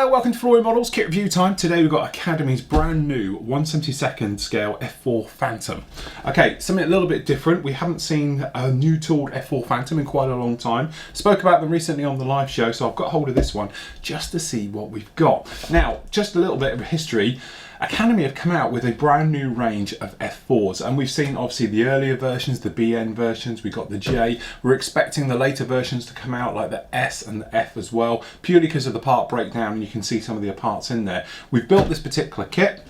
Hello, welcome to Flooring Models Kit Review time. Today we've got Academy's brand new 1/72nd scale F4 Phantom. Okay, something a little bit different. We haven't seen a new tooled F4 Phantom in quite a long time. Spoke about them recently on the live show, so I've got hold of this one just to see what we've got. Now, just a little bit of history. Academy have come out with a brand new range of F4s, and we've seen obviously the earlier versions, the BN versions, we got the J. We're expecting the later versions to come out like the S and the F as well, purely because of the part breakdown, and you can see some of the parts in there. We've built this particular kit.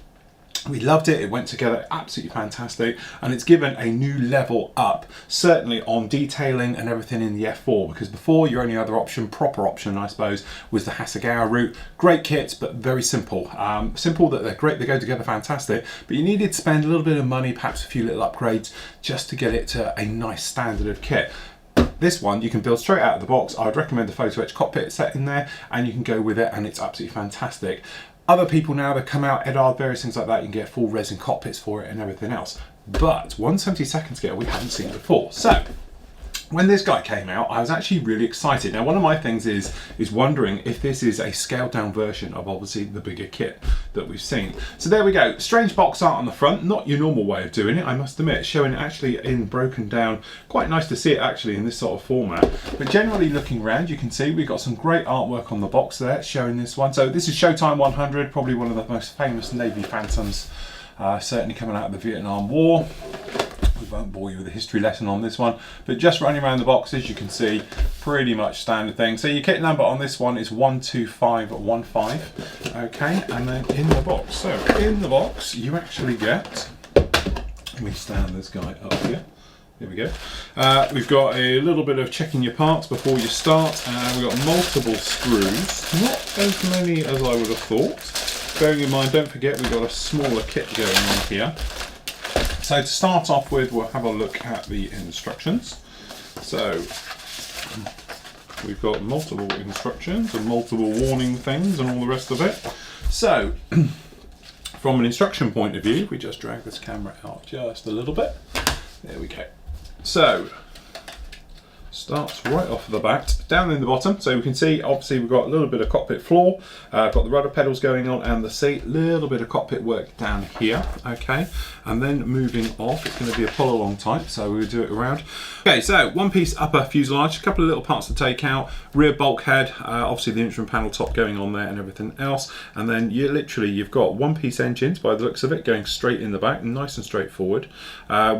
We loved it, it went together absolutely fantastic, and it's given a new level up, certainly on detailing and everything in the F4, because before your only other option, proper option I suppose, was the Hasegawa route. Great kits, but very simple. Simple that they're great, they go together fantastic, but you needed to spend a little bit of money, perhaps a few little upgrades, just to get it to a nice standard of kit. This one you can build straight out of the box. I would recommend the Photo Etch Cockpit set in there, and you can go with it, and it's absolutely fantastic. Other people now that come out, Edard, various things like that, you can get full resin cockpits for it and everything else. But 1/72nd scale we haven't seen before. So when this guy came out, I was actually really excited. Now, one of my things is wondering if this is a scaled down version of obviously the bigger kit that we've seen. So there we go. Strange box art on the front, not your normal way of doing it, I must admit, showing it actually in broken down. Quite nice to see it actually in this sort of format. But generally looking around, you can see we've got some great artwork on the box there showing this one. So this is Showtime 100, probably one of the most famous Navy Phantoms, certainly coming out of the Vietnam War. We won't bore you with a history lesson on this one, but just running around the boxes, you can see pretty much standard thing. So your kit number on this one is 12515. Okay, and then in the box. So in the box, you actually get. Let me stand this guy up here. Here we go. We've got a little bit of checking your parts before you start. We've got multiple screws, not as many as I would have thought. Bearing in mind, don't forget we've got a smaller kit going on here. So to start off with, we'll have a look at the instructions. So we've got multiple instructions and multiple warning things and all the rest of it. So from an instruction point of view, we just drag this camera out just a little bit. There we go. So starts right off the bat, down in the bottom, so we can see obviously we've got a little bit of cockpit floor, got the rudder pedals going on and the seat, little bit of cockpit work down here, okay, and then moving off, it's going to be a pull along type, so we'll do it around. Okay, so one piece upper fuselage, a couple of little parts to take out, rear bulkhead, obviously the instrument panel top going on there and everything else, and then you've got one piece engines by the looks of it going straight in the back, nice and straightforward.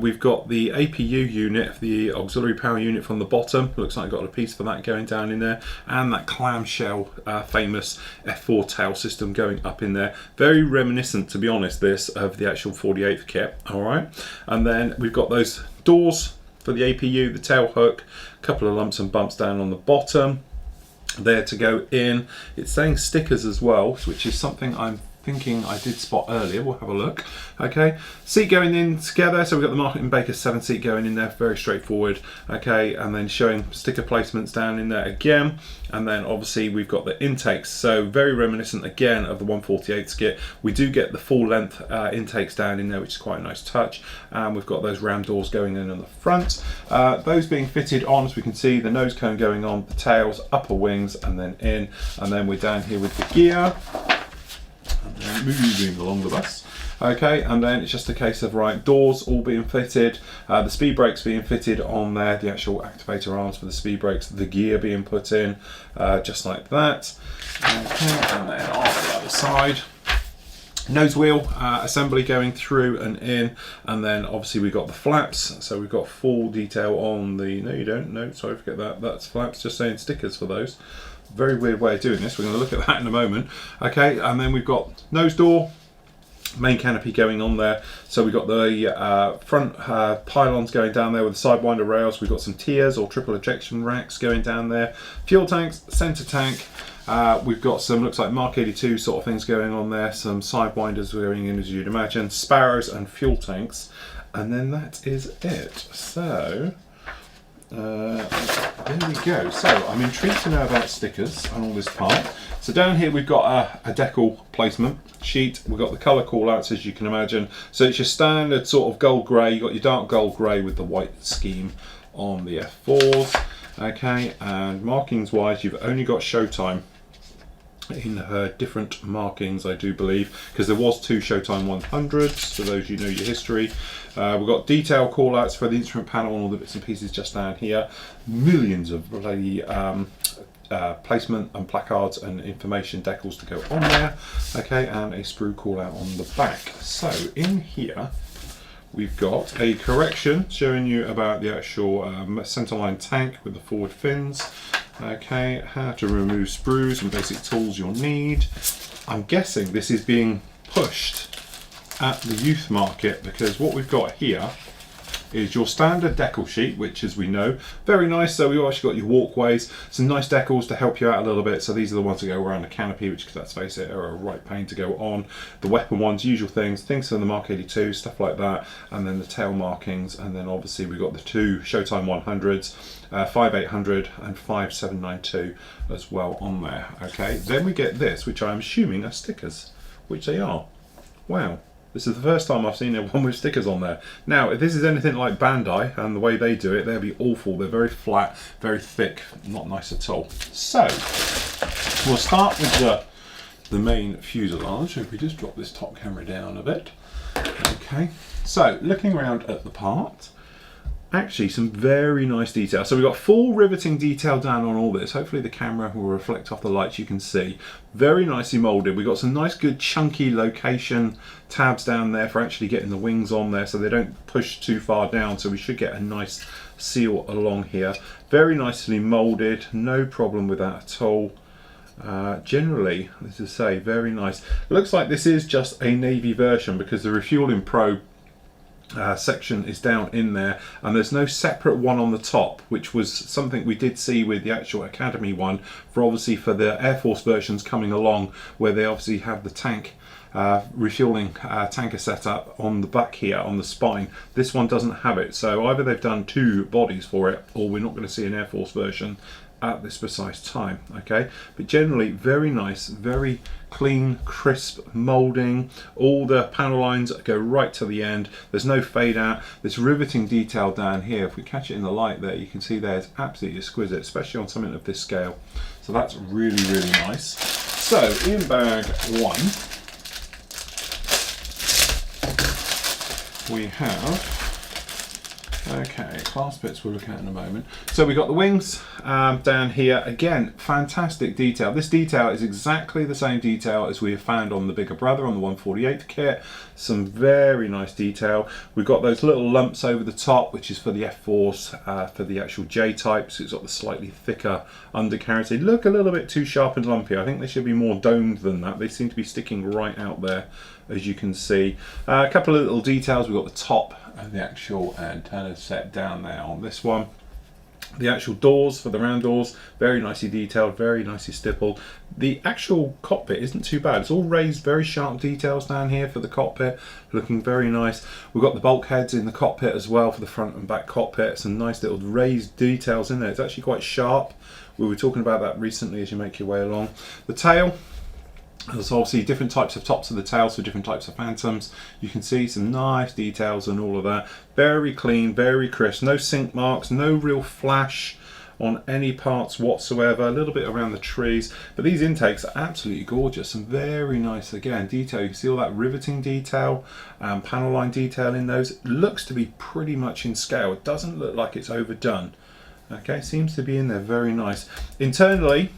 We've got the APU unit, the auxiliary power unit from the bottom. Looks like I've got a piece for that going down in there, and that clamshell famous F4 tail system going up in there. Very reminiscent, to be honest, this of the actual 48th kit. All right, and then we've got those doors for the APU, the tail hook, a couple of lumps and bumps down on the bottom there to go in. It's saying stickers as well, which is something I'm thinking I did spot earlier. We'll have a look. Okay, seat going in together, so we've got the Martin Baker 7 seat going in there, very straightforward. Okay, and then showing sticker placements down in there again, and then obviously we've got the intakes, so very reminiscent again of the 148 kit. We do get the full length intakes down in there, which is quite a nice touch, and we've got those ram doors going in on the front, those being fitted on, as we can see, the nose cone going on, the tails, upper wings, and then in, and then we're down here with the gear. And moving along the bus. Okay, and then it's just a case of doors all being fitted, the speed brakes being fitted on there, the actual activator arms for the speed brakes, the gear being put in, just like that. Okay, and then on the other side, nose wheel assembly going through and in, and then obviously we've got the flaps, so we've got full detail on the, no you don't, no, sorry, forget that, that's flaps, just saying stickers for those. Very weird way of doing this, we're going to look at that in a moment. Okay, and then we've got nose door, main canopy going on there, so we've got the front pylons going down there with the sidewinder rails, we've got some tiers or triple ejection racks going down there, fuel tanks, centre tank, we've got some, looks like Mark 82 sort of things going on there, some sidewinders going in as you'd imagine, sparrows and fuel tanks, and then that is it. So there we go. So I'm intrigued to know about stickers on all this part. So down here we've got a decal placement sheet. We've got the colour call outs, as you can imagine. So it's your standard sort of gold grey. You've got your dark gold grey with the white scheme on the F4s. Okay, and markings wise, you've only got Showtime in her different markings, I do believe, because there was 2 Showtime 100s, for those you know your history. We've got detail call-outs for the instrument panel and all the bits and pieces just down here. Millions of bloody placement and placards and information decals to go on there. Okay, and a sprue call-out on the back. So in here, we've got a correction showing you about the actual centerline tank with the forward fins. Okay, how to remove sprues and basic tools you'll need. I'm guessing this is being pushed at the youth market, because what we've got here is your standard decal sheet, which, as we know, very nice. So we've actually got your walkways, some nice decals to help you out a little bit. So these are the ones that go around the canopy, which, let's face it, are a right pain to go on. The weapon ones, usual things from the Mark 82, stuff like that, and then the tail markings, and then obviously we've got the 2 Showtime 100s, 5800 and 5792 as well on there. Okay, then we get this, which I'm assuming are stickers, which they are. Wow. This is the first time I've seen one with stickers on there. Now, if this is anything like Bandai and the way they do it, they'll be awful. They're very flat, very thick, not nice at all. So, we'll start with the main fuselage. If we just drop this top camera down a bit. Okay, so looking around at the part, actually some very nice detail. So we've got full riveting detail down on all this. Hopefully the camera will reflect off the lights, you can see. Very nicely moulded. We've got some nice good chunky location tabs down there for actually getting the wings on there so they don't push too far down, so we should get a nice seal along here. Very nicely moulded, no problem with that at all. Generally, as I say, very nice. Looks like this is just a Navy version because the refueling probe section is down in there, and there's no separate one on the top, which was something we did see with the actual Academy one, for obviously for the Air Force versions coming along, where they obviously have the tank refueling tanker setup on the back here on the spine. This one doesn't have it, so either they've done 2 bodies for it, or we're not going to see an Air Force version at this precise time. Okay, but generally very nice, very clean, crisp moulding. All the panel lines go right to the end. There's no fade out. This riveting detail down here, if we catch it in the light there, you can see there, it's absolutely exquisite, especially on something of this scale. So that's really, really nice. So in bag 1 we have, okay, class bits we'll look at in a moment. So we've got the wings down here. Again, fantastic detail. This detail is exactly the same detail as we have found on the bigger brother, on the 148th kit. Some very nice detail. We've got those little lumps over the top, which is for the F-Force, for the actual J-type, so it's got the slightly thicker undercarriage. They look a little bit too sharp and lumpy. I think they should be more domed than that. They seem to be sticking right out there, as you can see. A couple of little details. We've got the top and the actual antenna set down there on this one. The actual doors for the round doors, very nicely detailed, very nicely stippled. The actual cockpit isn't too bad. It's all raised, very sharp details down here for the cockpit, looking very nice. We've got the bulkheads in the cockpit as well for the front and back cockpit. Some nice little raised details in there. It's actually quite sharp. We were talking about that recently as you make your way along. The tail, there's obviously different types of tops of the tails for different types of Phantoms. You can see some nice details and all of that. Very clean, very crisp. No sink marks, no real flash on any parts whatsoever. A little bit around the trees, but these intakes are absolutely gorgeous and very nice. Again, detail. You can see all that riveting detail, panel line detail in those. It looks to be pretty much in scale. It doesn't look like it's overdone. Okay, seems to be in there very nice. Internally,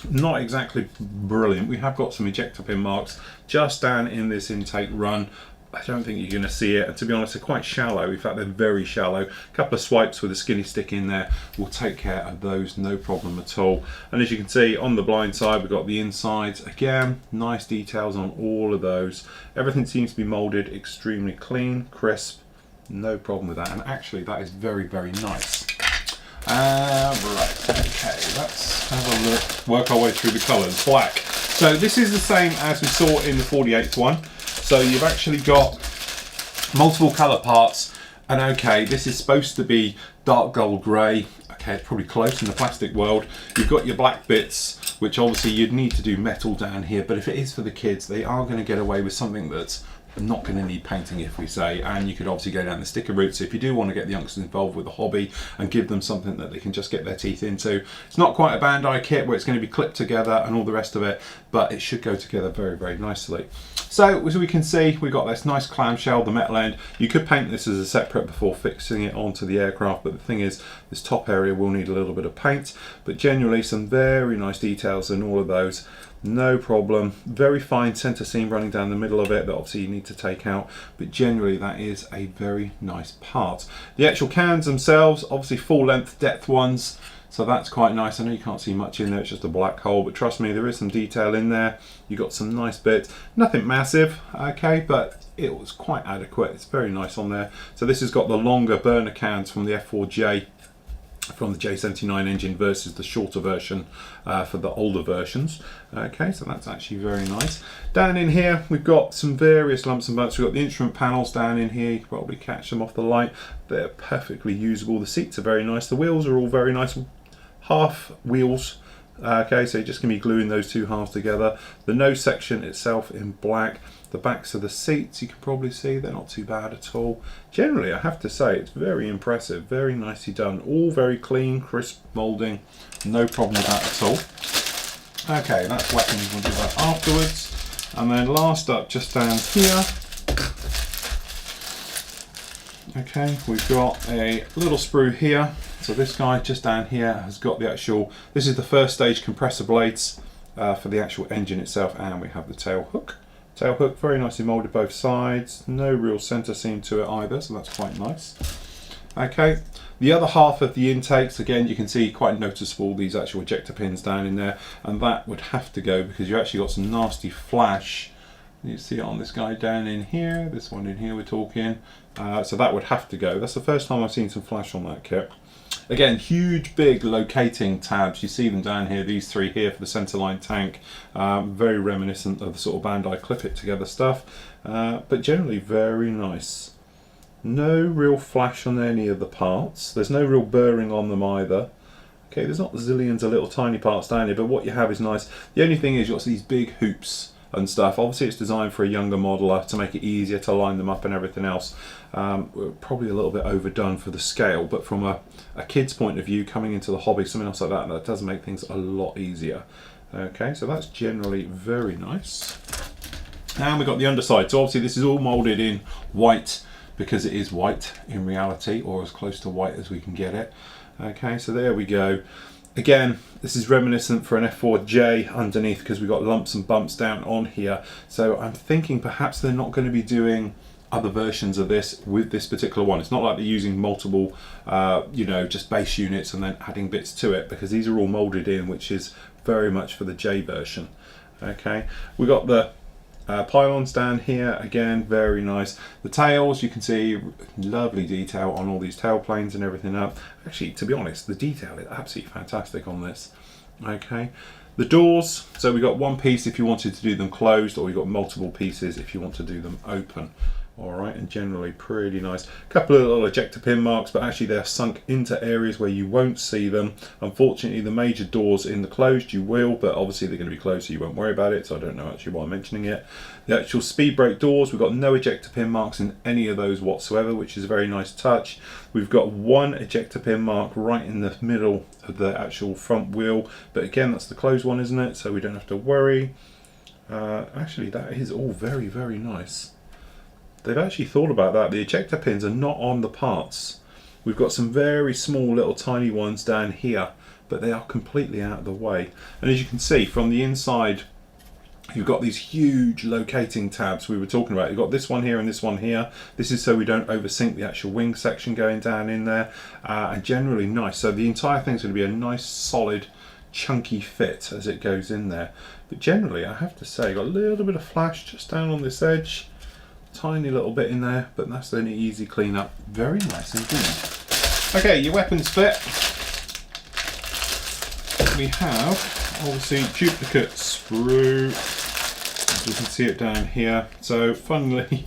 not exactly brilliant. We have got some ejector pin marks just down in this intake run. I don't think you're going to see it, and to be honest, they're quite shallow. In fact, they're very shallow. A couple of swipes with a skinny stick in there will take care of those, no problem at all. And as you can see on the blind side, we've got the insides. Again, nice details on all of those. Everything seems to be molded extremely clean, crisp, no problem with that. And actually, that is very, very nice. Right, okay, let's have a look, work our way through the colours. Black. So this is the same as we saw in the 48th one. So you've actually got multiple colour parts, and okay, this is supposed to be dark gold grey. Okay, it's probably close in the plastic world. You've got your black bits, which obviously you'd need to do metal down here, but if it is for the kids, they are going to get away with something that's not going to need painting, if we say, and you could obviously go down the sticker route. So if you do want to get the youngsters involved with the hobby and give them something that they can just get their teeth into, it's not quite a Bandai kit where it's going to be clipped together and all the rest of it, but it should go together very, very nicely. So as we can see, we've got this nice clamshell, the metal end. You could paint this as a separate before fixing it onto the aircraft, but the thing is, this top area will need a little bit of paint, but generally some very nice details in all of those. No problem. Very fine center seam running down the middle of it that obviously you need to take out, but generally that is a very nice part. The actual cans themselves, obviously full length depth ones, so that's quite nice. I know you can't see much in there, it's just a black hole, but trust me, there is some detail in there. You got some nice bits, nothing massive, okay, but it was quite adequate. It's very nice on there. So this has got the longer burner cans from the F4J, from the J79 engine versus the shorter version for the older versions. Okay, so that's actually very nice. Down in here we've got some various lumps and bumps. We've got the instrument panels down in here. You can probably catch them off the light. They're perfectly usable. The seats are very nice. The wheels are all very nice, half wheels. Okay, so you're just going to be gluing those two halves together. The nose section itself in black. The backs of the seats, you can probably see, they're not too bad at all. Generally, I have to say, it's very impressive, very nicely done. All very clean, crisp moulding, no problem with that at all. Okay, that's weapons, we'll do that afterwards. And then last up, just down here, okay, we've got a little sprue here. So this guy just down here has got the actual, this is the first stage compressor blades for the actual engine itself, and we have the tail hook. Tail hook, very nicely moulded both sides, no real center seam to it either, so that's quite nice. Okay, the other half of the intakes, again, you can see quite noticeable these actual ejector pins down in there, and that would have to go because you actually got some nasty flash. You see it on this guy down in here, this one in here we're talking, so that would have to go. That's the first time I've seen some flash on that kit. Again, huge big locating tabs, you see them down here, these three here for the centerline tank, very reminiscent of the sort of Bandai clip it together stuff, but generally very nice. No real flash on any of the parts, there's no real burring on them either. Okay, there's not zillions of little tiny parts down here, but what you have is nice. The only thing is you've got these big hoops and stuff. Obviously it's designed for a younger modeler to make it easier to line them up and everything else. Probably a little bit overdone for the scale, but from a kid's point of view, coming into the hobby, something else like that, that does make things a lot easier. Okay, so that's generally very nice. And we've got the underside. So obviously this is all moulded in white because it is white in reality, or as close to white as we can get it. Okay, so there we go. Again, this is reminiscent for an F4J underneath because we've got lumps and bumps down on here. So I'm thinking perhaps they're not going to be doing other versions of this with this particular one. It's not like they're using multiple, you know, just base units and then adding bits to it, because these are all molded in, which is very much for the J version. Okay, we got the pylons down here, again, very nice. The tails, you can see lovely detail on all these tail planes and everything up. Actually, to be honest, the detail is absolutely fantastic on this. Okay, the doors, so we got one piece if you wanted to do them closed, or we got multiple pieces if you want to do them open. All right, and generally pretty nice. A couple of little ejector pin marks, but actually they're sunk into areas where you won't see them. Unfortunately, the major doors in the closed you will, but obviously they're going to be closed, so you won't worry about it, so I don't know actually why I'm mentioning it. The actual speed brake doors, we've got no ejector pin marks in any of those whatsoever, which is a very nice touch. We've got one ejector pin mark right in the middle of the actual front wheel, but again, that's the closed one, isn't it? So we don't have to worry. Actually, that is all very, very nice. They've actually thought about that. The ejector pins are not on the parts. We've got some very small little tiny ones down here, but they are completely out of the way. And as you can see from the inside, you've got these huge locating tabs we were talking about. You've got this one here and this one here. This is so we don't oversink the actual wing section going down in there, and generally nice. So the entire thing's going to be a nice solid chunky fit as it goes in there. But generally, I have to say, got a little bit of flash just down on this edge. Tiny little bit in there, but that's an easy clean up. Very nice indeed. Okay, your weapons fit. We have obviously duplicate sprue. You can see it down here. So funnily,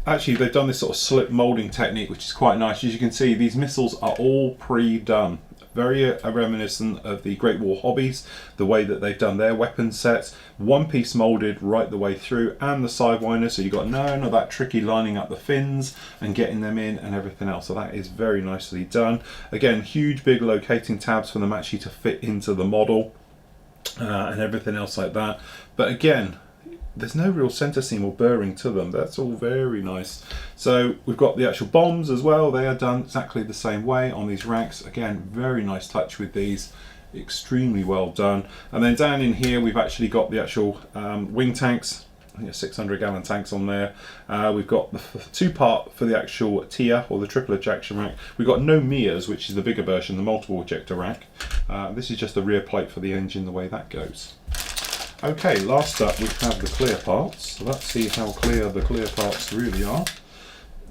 actually they've done this sort of slip molding technique, which is quite nice. As you can see, these missiles are all pre-done. very reminiscent of the Great War Hobbies, the way that they've done their weapon sets. One piece molded right the way through, and the sidewinder, so you've got none of that tricky lining up the fins and getting them in and everything else. So that is very nicely done. Again, huge big locating tabs for them actually to fit into the model and everything else like that. But again, there's no real center seam or burring to them. That's all very nice. So we've got the actual bombs as well. They are done exactly the same way on these racks. Again, very nice touch with these. Extremely well done. And then down in here, we've actually got the actual wing tanks. I think 600 gallon tanks on there. We've got the two part for the actual TIA or the triple ejection rack. We've got no mirrors, which is the bigger version, the multiple ejector rack. This is just the rear plate for the engine, the way that goes. Okay, last up we have the clear parts. So let's see how clear the clear parts really are.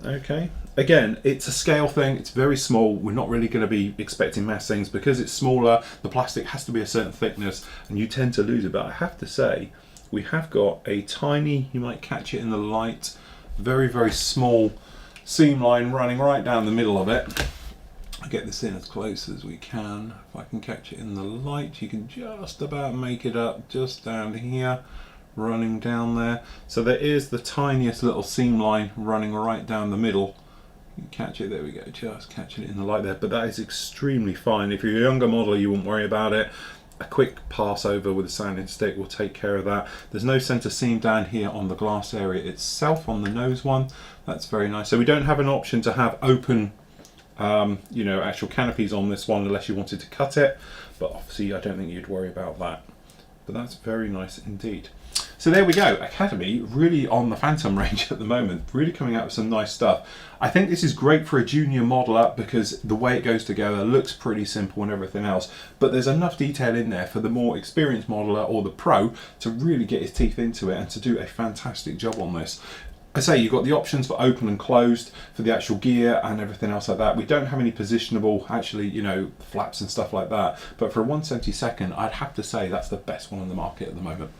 Okay, again, it's a scale thing, it's very small. We're not really going to be expecting mass things because it's smaller. The plastic has to be a certain thickness and you tend to lose it. But I have to say, we have got a tiny, you might catch it in the light, very, very small seam line running right down the middle of it. I'll get this in as close as we can. If I can catch it in the light, you can just about make it up just down here, running down there. So there is the tiniest little seam line running right down the middle. You can catch it, there we go, just catching it in the light there. But that is extremely fine. If you're a younger modeler, you won't worry about it. A quick pass over with a sanding stick will take care of that. There's no center seam down here on the glass area itself, on the nose one. That's very nice. So we don't have an option to have open you know, actual canopies on this one unless you wanted to cut it, but obviously I don't think you'd worry about that. But that's very nice indeed. So there we go, Academy really on the Phantom range at the moment, really coming out with some nice stuff. I think this is great for a junior modeler because the way it goes together looks pretty simple and everything else, but there's enough detail in there for the more experienced modeler or the pro to really get his teeth into it and to do a fantastic job on this. I say you've got the options for open and closed for the actual gear and everything else like that. We don't have any positionable, actually, you know, flaps and stuff like that. But for a 1/72, I'd have to say that's the best one on the market at the moment.